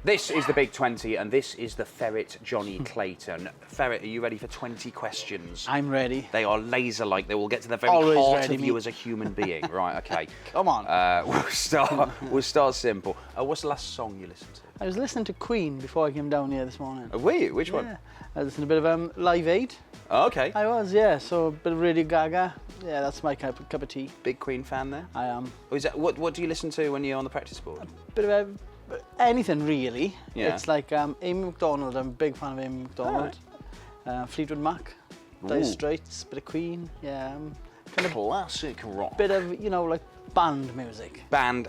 This is the Big 20, and this is the Ferret, Jonny Clayton. Ferret, are you ready for 20 questions? I'm ready. They are laser-like. They will get to the very Always heart ready, of you mate. as a human being. Right, okay. Come on. We'll start simple. What's the last song you listened to? I was listening to Queen before I came down here this morning. Were you? Which one? Yeah. I listened to a bit of Live Aid. Oh, okay. I was, yeah. So a bit of Radio Gaga. Yeah, that's my cup of tea. Big Queen fan there? I am. Or is that, what do you listen to when you're on the practice board? Bit of anything really. Yeah. It's like Amy McDonald. I'm a big fan of Amy McDonald. Fleetwood Mac, Dire Straits, bit of Queen. Yeah. Kind of classic rock. Bit of like band music. Band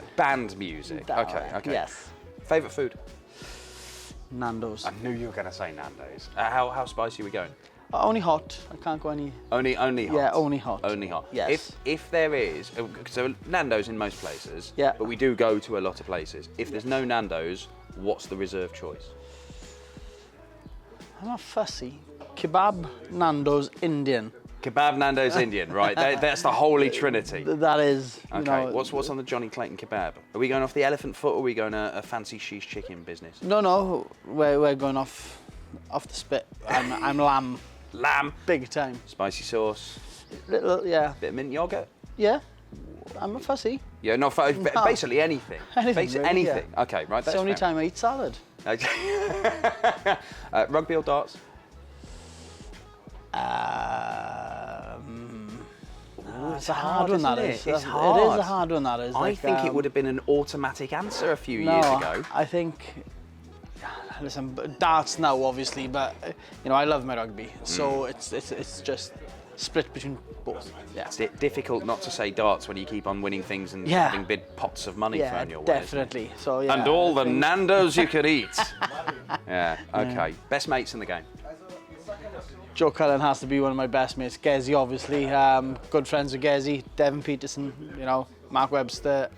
music. Okay. Yes. Favourite food? Nando's. I knew you were going to say Nando's. How spicy are we going? Only hot. I can't go any. Only hot. Yeah, only hot. Only hot. Yes. If there is, so Nando's in most places. Yeah. But we do go to a lot of places. If there's no Nando's, what's the reserve choice? I'm not fussy. Kebab, Nando's, Indian. Kebab, Nando's, Indian. Right. That's the holy trinity. That is. Okay. What's on the Jonny Clayton kebab? Are we going off the elephant foot, or are we going a fancy sheesh chicken business? No. We're going off the spit. I'm lamb. Lamb. Big time. Spicy sauce. Little, yeah. Bit of mint yogurt. Yeah. I'm not fussy. Yeah, basically anything. Anything, really, anything. yeah. Okay, right. It's That's the only fair. time I eat salad. Okay. Rugby or darts? It's a hard one, that is. It's It hard. is a hard one, that is. I think it would have been an automatic answer a few years ago. I think. Listen, darts now, obviously, but I love my rugby, so it's just split between both. Yeah. It's difficult not to say darts when you keep on winning things and Yeah. having big pots of money Yeah, thrown your way. isn't it? definitely. So yeah. And all I the think- Nando's you could eat. Yeah. Okay. Best mates in the game. Joe Cullen has to be one of my best mates. Gezi, obviously. Good friends with Gezi. Devin Peterson, Mark Webster,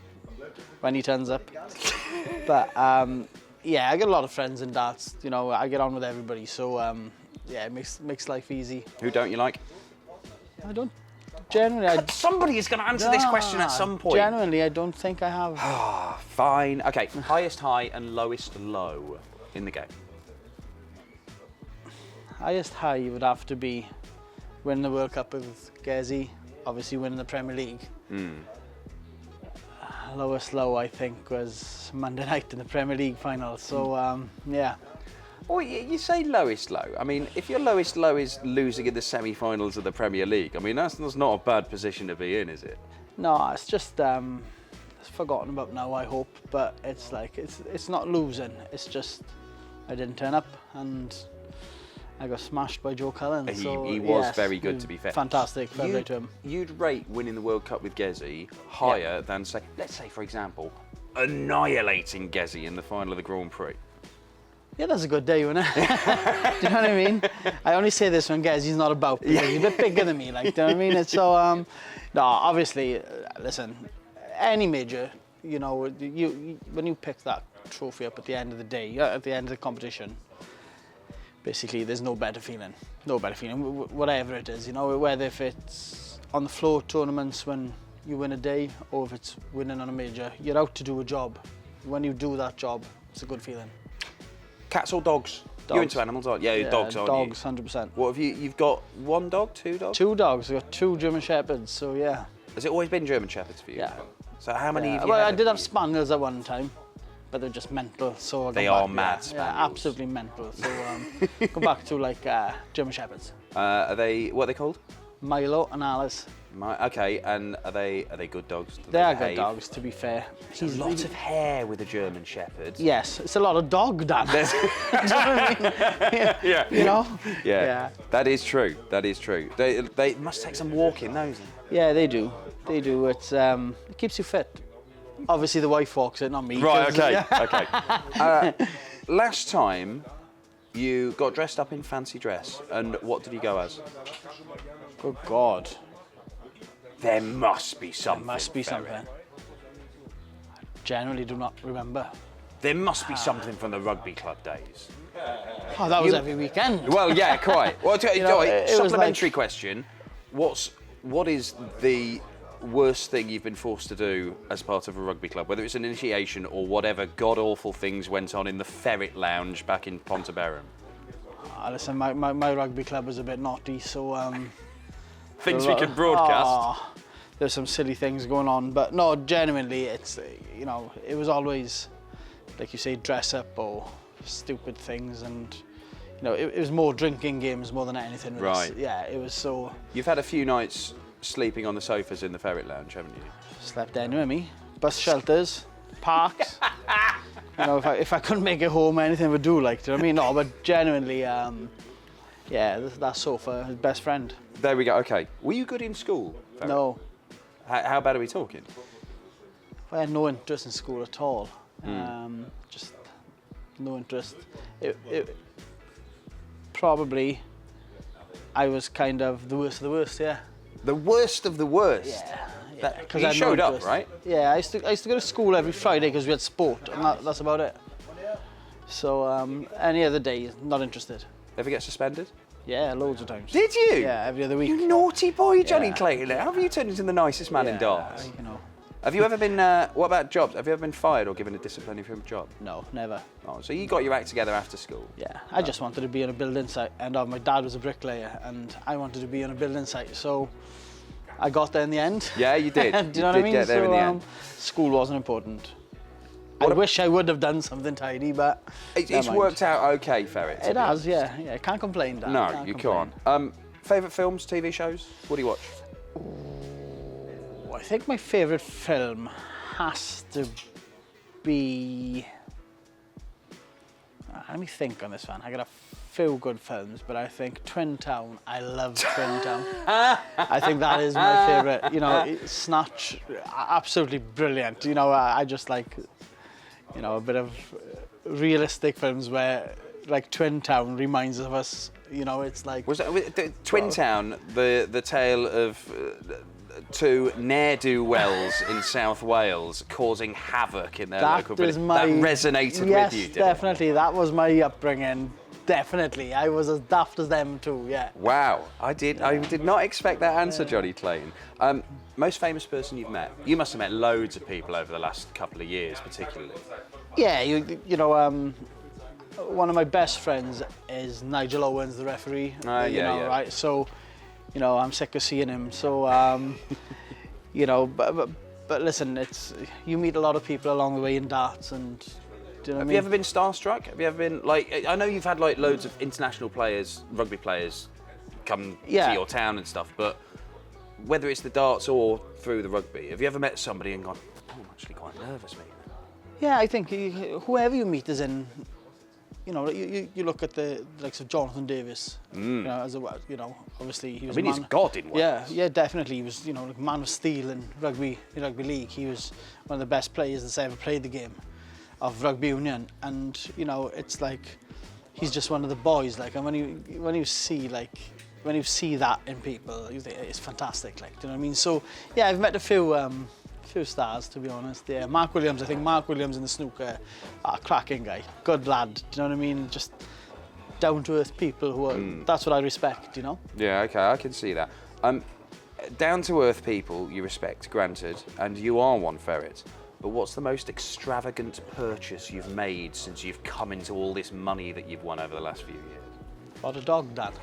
when he turns up. But yeah, I got a lot of friends in darts. I get on with everybody. So yeah, it makes life easy. Who don't you like? I don't. Generally, Somebody is going to answer this question at some point. Genuinely, I don't think I have. Fine. Okay. Highest high and lowest low in the game. Highest high would have to be winning the World Cup with Gezi, obviously winning the Premier League. Lowest low, I think, was Monday night in the Premier League final. So, yeah. Well, you say lowest low. I mean, if your lowest low is losing in the semi-finals of the Premier League, I mean, that's not a bad position to be in, is it? No, it's just it's forgotten about now, I hope. But it's like, it's not losing. It's just I didn't turn up and I got smashed by Joe Cullen. He was very good, to be fair. Fantastic, fair play to him. You'd rate winning the World Cup with Gezi higher than, say, let's say, for example, annihilating Gezi in the final of the Grand Prix. Yeah, that's a good day, isn't it? Do you know what I mean? I only say this when Gezi's not about, because he's a bit bigger than me, like, do you know what I mean? It's so, no, obviously, listen, any major, you when you pick that trophy up at the end of the day, at the end of the competition, basically, there's no better feeling, whatever it is, whether if it's on the floor tournaments when you win a day, or if it's winning on a major, you're out to do a job. When you do that job, it's a good feeling. Cats or dogs? You're into animals, aren't you? Yeah, dogs, aren't you? Dogs, 100%. What have you? You've got one dog, two dogs? Two dogs. I've got two German Shepherds, so yeah. Has it always been German Shepherds for you? Yeah. So how many have you Well, had? I did have Spaniels at one time, but they're just mental, so I They go are back, mad, yeah, Spaniels. Yeah, absolutely mental. So go back to like German Shepherds. What are they called? Milo and Alice. Okay, and are they good dogs? Do They are good behave? dogs, to be fair. There's lots of hair with a German Shepherd. Yes, it's a lot of dog, Dan. Do you know what I mean? Yeah. Yeah. Yeah. That is true. They must take some walking, those. Yeah, they do. They do. It's it keeps you fit. Obviously, the wife walks it, not me. Right. 'cause- Okay. yeah. Okay. Last time, you got dressed up in fancy dress, and what did you go as? Good God. There must be something. Must be Ferret. something. I generally do not remember. There must be something from the rugby club days. Oh, that was every weekend. Well, yeah, quite. Well, know, it was supplementary question: What is the worst thing you've been forced to do as part of a rugby club, whether it's an initiation or whatever god-awful things went on in the Ferret Lounge back in Pontebarum? Listen, my rugby club was a bit naughty, so... Things we can broadcast. There's some silly things going on, but no, genuinely, it's, you know, it was always, like you say, dress up or stupid things, and, you know, it was more drinking games more than anything. Right. Yeah, it was so... You've had a few nights sleeping on the sofas in the Ferret Lounge, haven't you? Slept anywhere, me. Bus shelters, parks. You know, if I couldn't make it home, anything would do, like, do you know what I mean? No, but genuinely, yeah, that sofa, his best friend. There we go, okay. Were you good in school, Ferret? No. How bad are we talking? I had no interest in school at all. Just no interest. Probably, I was kind of the worst of the worst, yeah. The worst of the worst? Yeah. Because you showed up, right? Yeah, I used to go to school every Friday because we had sport, and that's about it. So any other day, not interested. Ever get suspended? Yeah, loads of times. Did you? Yeah, every other week. You naughty boy, Jonny Yeah. Clayton. How have you turned into the nicest man in darts? You know, Have you ever been, what about jobs? Have you ever been fired or given a disciplinary from a job? no, never. Oh, so you got your act together after school? Yeah, I just wanted to be on a building site, and my dad was a bricklayer, and I wanted to be on a building site, so I got there in the end. Yeah, you did. Do you know what I mean? Get there so, in the end. School wasn't important. I wish I would have done something tidy, but It's never mind. worked out okay, Ferret. to It be has, honest. yeah. Can't complain, Dad. No, you complain. can't. Favourite films, TV shows? What do you watch? I think my favourite film has to be... Let me think on this one. I got a few good films, but I think Twin Town. I love Twin Town. I think that is my favourite. You know, Snatch, absolutely brilliant. You know, I just like, you know, a bit of realistic films where, like, Twin Town reminds us. You know, it's like... Was that Twin Town, the tale of two ne'er-do-wells in South Wales causing havoc in their local village? That resonated yes, with you, did definitely. That was my upbringing. Definitely. I was as daft as them too, yeah. Wow, I did not expect that answer, Jonny Clayton. Most famous person you've met? You must have met loads of people over the last couple of years, particularly. Yeah, you know, one of my best friends is Nigel Owens, the referee. Yeah. Right? So, you know, I'm sick of seeing him. So, you know, but listen, you meet a lot of people along the way in darts, and do you know what I Have mean? you ever been starstruck? Have you ever been, like, I know you've had like loads of international players, rugby players, come to your town and stuff, but whether it's the darts or through the rugby, have you ever met somebody and gone, oh, I'm actually quite nervous, mate? Yeah, I think whoever you meet is in. You know, you look at the likes of Jonathan Davis. You know, you know, obviously he was. I mean, he's God in Wales. Yeah, definitely. He was, you know, like man of steel in rugby league. He was one of the best players that's ever played the game of rugby union. And you know, it's like he's just one of the boys. Like, and when you see that in people, you think it's fantastic. Like, do you know what I mean? So yeah, I've met a few stars, to be honest. Yeah, Mark Williams. I think Mark Williams in the snooker, cracking guy, good lad. Do you know what I mean? Just down to earth people who are. That's what I respect. You know. Yeah, okay, I can see that. Down to earth people you respect, granted, and you are one, Ferret. But what's the most extravagant purchase you've made since you've come into all this money that you've won over the last few years? What a dog, Dan.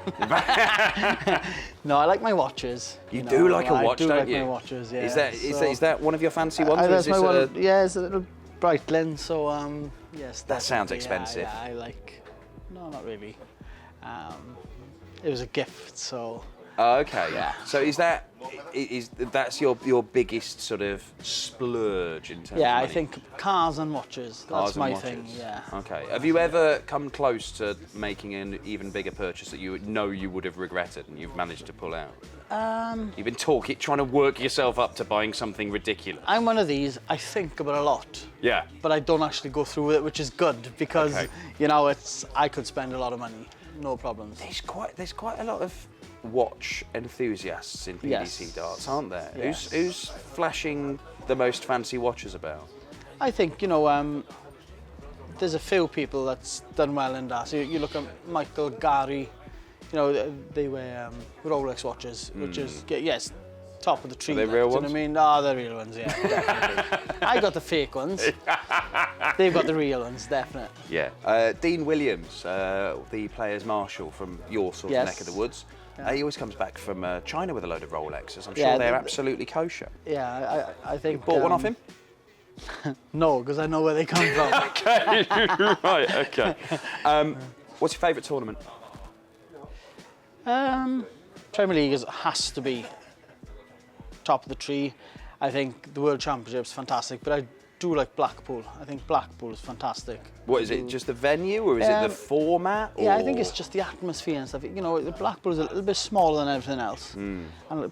No, I like my watches. You know, do like a watch, I do don't like you? my watches, yeah. Is that one of your fancy ones? Or That's is my this one. a- Yeah, it's a little Breitling, so yes. That sounds definitely, expensive. Yeah, I like. No, not really. It was a gift, so. Oh, okay. Yeah. So that's your biggest sort of splurge in terms of Yeah, money? I think cars and watches. Cars That's and my watches. thing. Yeah. Okay. Have you ever come close to making an even bigger purchase that you know you would have regretted and you've managed to pull out? You've been trying to work yourself up to buying something ridiculous. I'm one of these. I think about a lot. Yeah. But I don't actually go through with it, which is good because Okay. you know I could spend a lot of money, no problems. There's quite a lot of watch enthusiasts in PDC Yes. darts, aren't there? Yes. Who's flashing the most fancy watches about? I think, you know, there's a few people that's done well in that. So you look at Michael, Gary, you know, they wear Rolex watches, which is, yes, top of the tree. Are they real do ones? You know what I mean? Oh, they're real ones, yeah. Definitely. I got the fake ones. They've got the real ones, definitely. Yeah. Dean Williams, the players' marshal from your sort of neck of the woods. Yeah. He always comes back from China with a load of Rolexes. I'm sure they're absolutely kosher. Yeah, I think. You bought one off him? No, because I know where they come from. Okay, right, okay. What's your favourite tournament? Premier League has to be top of the tree. I think the World Championship's fantastic, but I do like Blackpool. I think Blackpool is fantastic. What is it? Just the venue, or is it the format? Or? Yeah, I think it's just the atmosphere and stuff. You know, the Blackpool is a little bit smaller than everything else,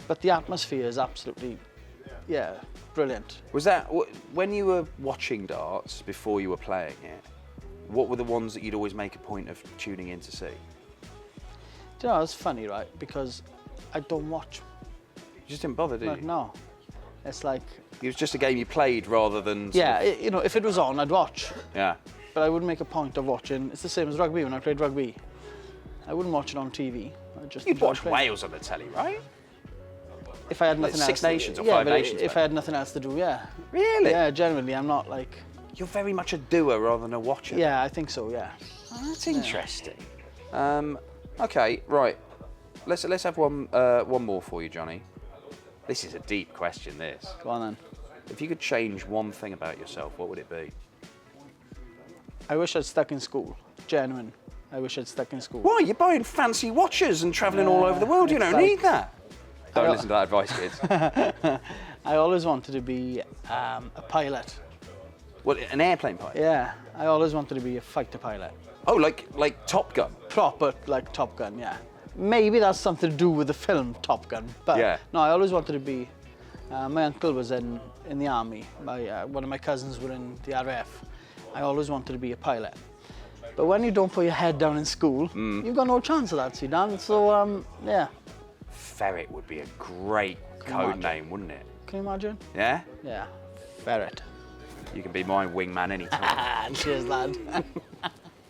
but the atmosphere is absolutely, brilliant. Was that when you were watching darts before you were playing it? What were the ones that you'd always make a point of tuning in to see? Do you know, it's funny, right? Because I don't watch. You just didn't bother, did you? No. It's like... It was just a game you played rather than... you know, if it was on, I'd watch. Yeah. But I wouldn't make a point of watching. It's the same as rugby when I played rugby. I wouldn't watch it on TV. You'd watch Wales on the telly, right? If I had nothing else. Six Nations or Five Nations. If I had nothing else to do, yeah. Really? Yeah, generally, I'm not like... You're very much a doer rather than a watcher. Yeah, I think so, yeah. Oh, that's interesting. Okay, right. Let's have one more for you, Johnny. This is a deep question, this. Go on then. If you could change one thing about yourself, what would it be? I wish I'd stuck in school. Genuine. I wish I'd stuck in school. Why? You're buying fancy watches and travelling all over the world. You don't need that. Don't listen to that advice, kids. I always wanted to be a pilot. What, an airplane pilot? Yeah, I always wanted to be a fighter pilot. Oh, like Top Gun? Proper, like Top Gun, yeah. Maybe that's something to do with the film Top Gun, but no, I always wanted to be. My uncle was in the army. One of my cousins were in the RAF. I always wanted to be a pilot. But when you don't put your head down in school, you've got no chance of that, see, Dan. So, yeah. Ferret would be a great code name, wouldn't it? Can you imagine? Yeah? Yeah. Ferret. You can be my wingman anytime. Cheers, lad.